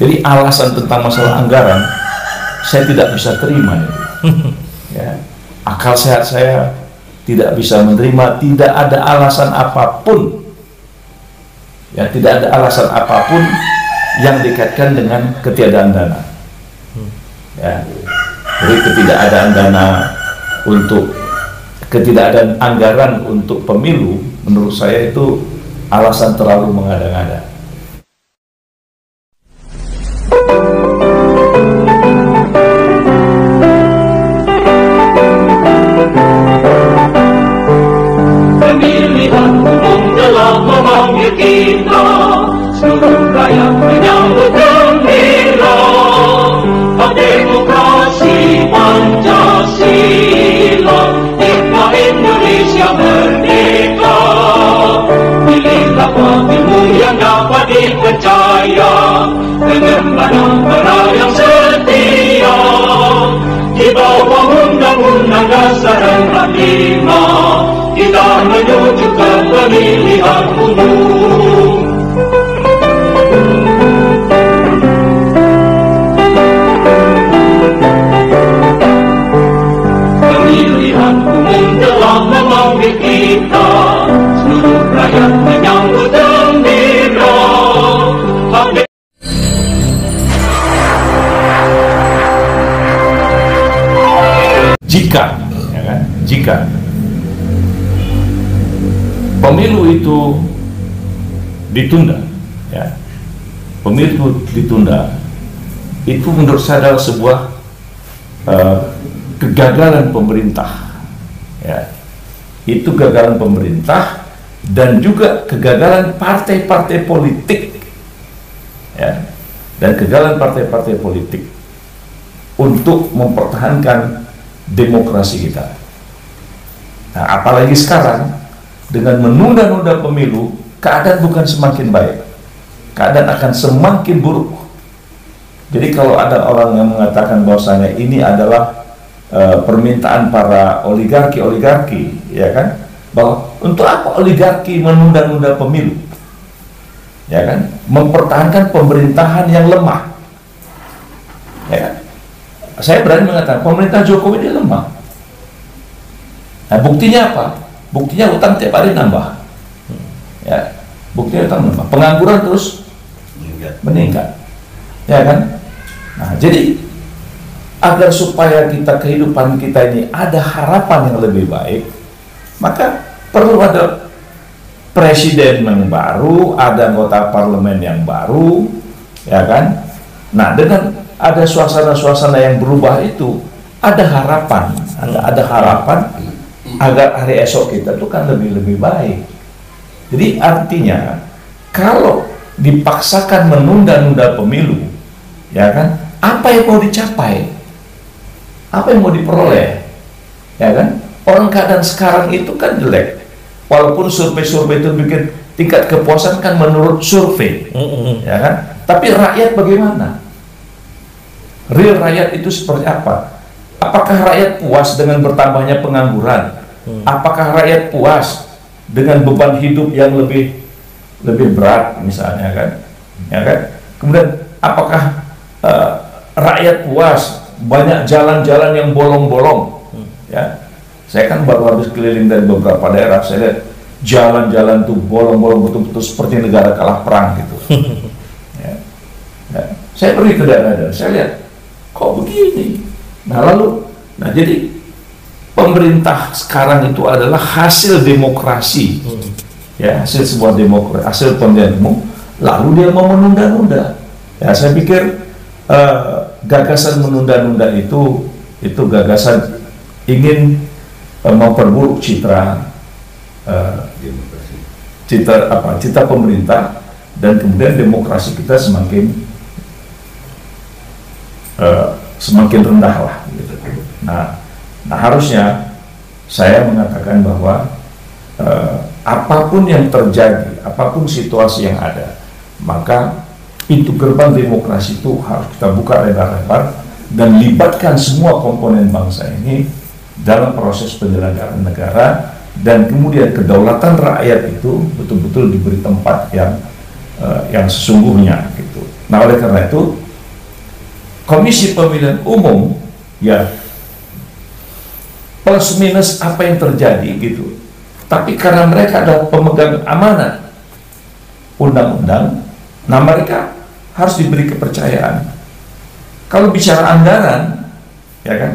Jadi alasan tentang masalah anggaran saya tidak bisa terima nih. Ya, akal sehat saya tidak bisa menerima, tidak ada alasan apapun, ya tidak ada alasan apapun yang dikaitkan dengan ketiadaan dana. Ya, jadi ketidakadaan dana untuk ketidakadaan anggaran untuk pemilu menurut saya itu alasan terlalu mengada-ngada. Pemilihan umum telah memanggil kita, seluruh rakyat menyambut gembira. Hak demokrasi Pancasila, nikmat Indonesia merdeka. Pilihlah pemilu yang dapat dipercaya, pengembangan peran yang setia. Di bawah Undang-Undang Dasar 45, kita menuju ke pemilihan umum. Pemilihan umum telah memanggil kita, seluruh rakyat menyambut gembira. Jika pemilu itu ditunda, ya, pemilu ditunda, itu menurut saya adalah sebuah kegagalan pemerintah, ya, itu kegagalan pemerintah dan juga kegagalan partai-partai politik, ya, dan kegagalan partai-partai politik untuk mempertahankan demokrasi kita. Nah, apalagi sekarang dengan menunda-nunda pemilu, keadaan bukan semakin baik, keadaan akan semakin buruk. Jadi kalau ada orang yang mengatakan bahwasanya ini adalah permintaan para oligarki, ya kan, bahwa untuk apa oligarki menunda-nunda pemilu, ya kan, mempertahankan pemerintahan yang lemah, ya kan. Saya berani mengatakan pemerintah Jokowi ini lemah. Nah, buktinya apa? Buktinya utang tiap hari nambah, ya, buktinya utang nambah, pengangguran terus meningkat, ya kan. Nah, jadi agar supaya kehidupan kita ini ada harapan yang lebih baik, maka perlu ada presiden yang baru, ada anggota parlemen yang baru, ya kan. Nah, dengan ada suasana-suasana yang berubah itu, ada harapan, ada harapan agar hari esok kita itu kan lebih baik. Jadi artinya kalau dipaksakan menunda-nunda pemilu, ya kan, apa yang mau dicapai, apa yang mau diperoleh, ya kan. Orang keadaan sekarang itu kan jelek, walaupun survei-survei itu bikin tingkat kepuasan kan menurut survei, ya kan. Tapi rakyat bagaimana? Real rakyat itu seperti apa? Apakah rakyat puas dengan bertambahnya pengangguran? Apakah rakyat puas dengan beban hidup yang lebih berat misalnya, kan? Ya kan? Kemudian apakah rakyat puas banyak jalan-jalan yang bolong-bolong? Ya, saya kan baru habis keliling dari beberapa daerah, saya lihat jalan-jalan tuh bolong-bolong betul-betul seperti negara kalah perang gitu. Ya. Ya. Saya pergi ke daerah-daerah, saya lihat kok begini. Nah jadi pemerintah sekarang itu adalah hasil demokrasi, ya, hasil sebuah demokrasi, hasil pemilihan umum, lalu dia mau menunda-nunda. Ya, saya pikir gagasan menunda-nunda itu gagasan ingin memperburuk citra pemerintah, dan kemudian demokrasi kita semakin rendah lah, gitu. Nah harusnya saya mengatakan bahwa apapun yang terjadi, apapun situasi yang ada, maka pintu gerbang demokrasi itu harus kita buka lebar-lebar dan libatkan semua komponen bangsa ini dalam proses penyelenggaraan negara, dan kemudian kedaulatan rakyat itu betul-betul diberi tempat yang sesungguhnya, gitu. Nah, oleh karena itu Komisi Pemilihan Umum ya plus minus apa yang terjadi gitu. Tapi karena mereka adalah pemegang amanat undang-undang, nah mereka harus diberi kepercayaan. Kalau bicara anggaran, ya kan,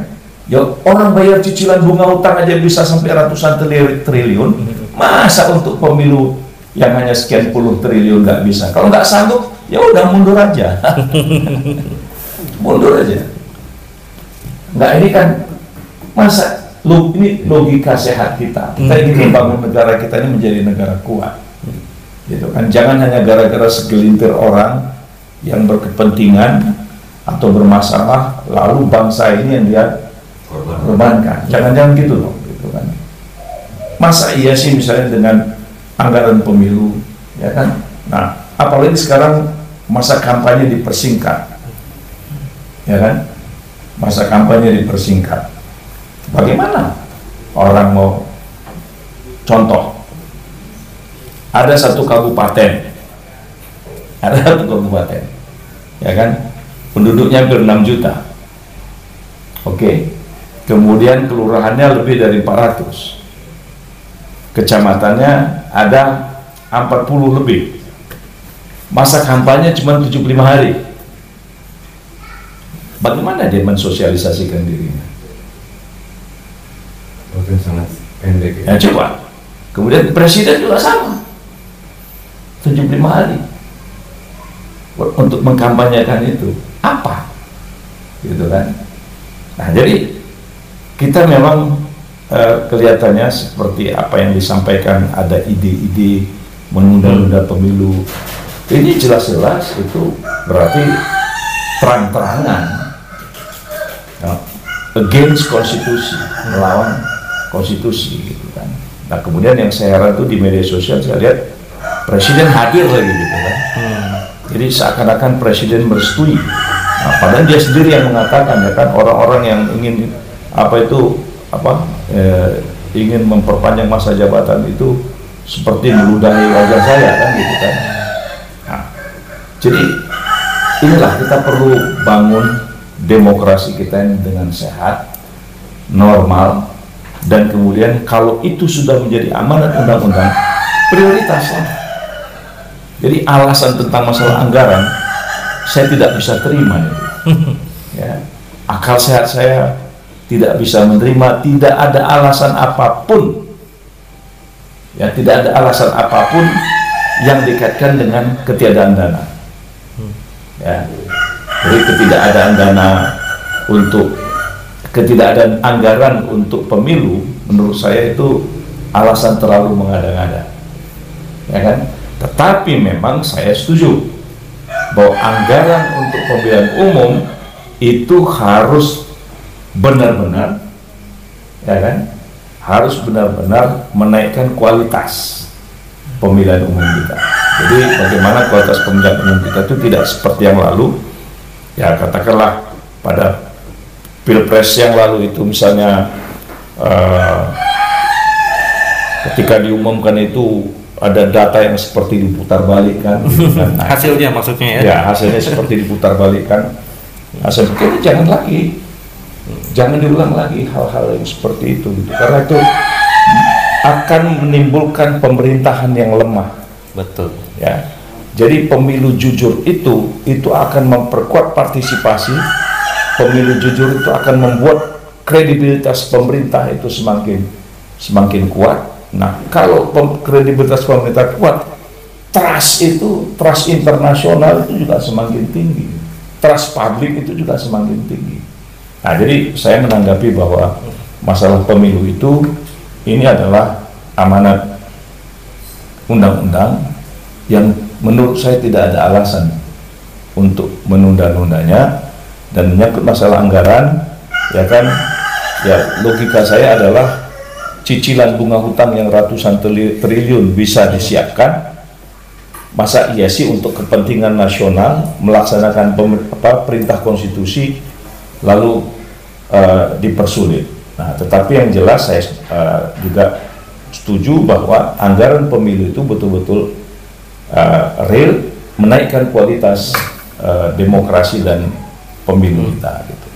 ya orang bayar cicilan bunga utang aja bisa sampai ratusan triliun, masa untuk pemilu yang hanya sekian puluh triliun nggak bisa? Kalau nggak sanggup, ya udah mundur aja, mundur aja. Nggak, ini kan masa ini logika sehat kita. Kita ingin membangun negara kita ini menjadi negara kuat, gitu kan? Jangan hanya gara-gara segelintir orang yang berkepentingan atau bermasalah, lalu bangsa ini yang dia korbankan. Jangan-jangan gitu loh, gitu kan? Masa iya sih misalnya dengan anggaran pemilu, ya kan? Nah, apalagi sekarang masa kampanye dipersingkat, ya kan? Masa kampanye dipersingkat. Bagaimana orang mau, contoh, ada satu kabupaten, ya kan, penduduknya hampir 6 juta. Oke, kemudian kelurahannya lebih dari 400, kecamatannya ada 40 lebih, masa kampanye cuma 75 hari. Bagaimana dia mensosialisasikan dirinya? Sangat pendek ya. Coba, kemudian presiden juga sama, 75 hari untuk mengkampanyekan itu apa, gitu kan? Nah, jadi kita memang kelihatannya seperti apa yang disampaikan, ada ide-ide menunda-nunda pemilu. Ini jelas-jelas itu berarti terang-terangan against konstitusi, melawan konstitusi, gitu kan. Nah, kemudian yang saya heran itu di media sosial saya lihat presiden hadir lagi, gitu kan. Jadi seakan-akan presiden merestui. Nah, padahal dia sendiri yang mengatakan, ya kan, orang-orang yang ingin ingin memperpanjang masa jabatan itu seperti meludahi wajah saya, kan, gitu kan. Nah, jadi inilah kita perlu bangun demokrasi kita ini dengan sehat, normal, dan kemudian kalau itu sudah menjadi amanat undang-undang, prioritaslah. Jadi alasan tentang masalah anggaran saya tidak bisa terima itu. Ya, akal sehat saya tidak bisa menerima, tidak ada alasan apapun, ya, tidak ada alasan apapun yang dikaitkan dengan ketiadaan dana. Ya, jadi ketidakadaan anggaran untuk pemilu menurut saya itu alasan terlalu mengada-ngada, ya kan? Tetapi memang saya setuju bahwa anggaran untuk pemilihan umum itu harus benar-benar, ya kan, harus benar-benar menaikkan kualitas pemilihan umum kita. Jadi bagaimana kualitas pemilihan umum kita itu tidak seperti yang lalu, ya, katakanlah pada pilpres yang lalu itu misalnya ketika diumumkan itu ada data yang seperti diputar balikan, nah, hasilnya maksudnya ya? Ya, hasilnya seperti diputar balikan. Nah, saya pikir jangan lagi, jangan diulang lagi hal-hal yang seperti itu, gitu. Karena itu akan menimbulkan pemerintahan yang lemah. Betul. Ya, jadi pemilu jujur itu akan memperkuat partisipasi. Pemilu jujur itu akan membuat kredibilitas pemerintah itu semakin kuat. Nah, kalau kredibilitas pemerintah kuat, trust internasional itu juga semakin tinggi, trust publik itu juga semakin tinggi. Nah, jadi saya menanggapi bahwa masalah pemilu itu ini adalah amanat undang-undang yang menurut saya tidak ada alasan untuk menunda-nundanya. Dan menyangkut masalah anggaran, ya kan, ya logika saya adalah cicilan bunga hutang yang ratusan triliun bisa disiapkan, masa iya sih untuk kepentingan nasional melaksanakan perintah konstitusi lalu dipersulit. Nah, tetapi yang jelas saya juga setuju bahwa anggaran pemilu itu betul-betul real, menaikkan kualitas demokrasi dan pemilu kita gitu.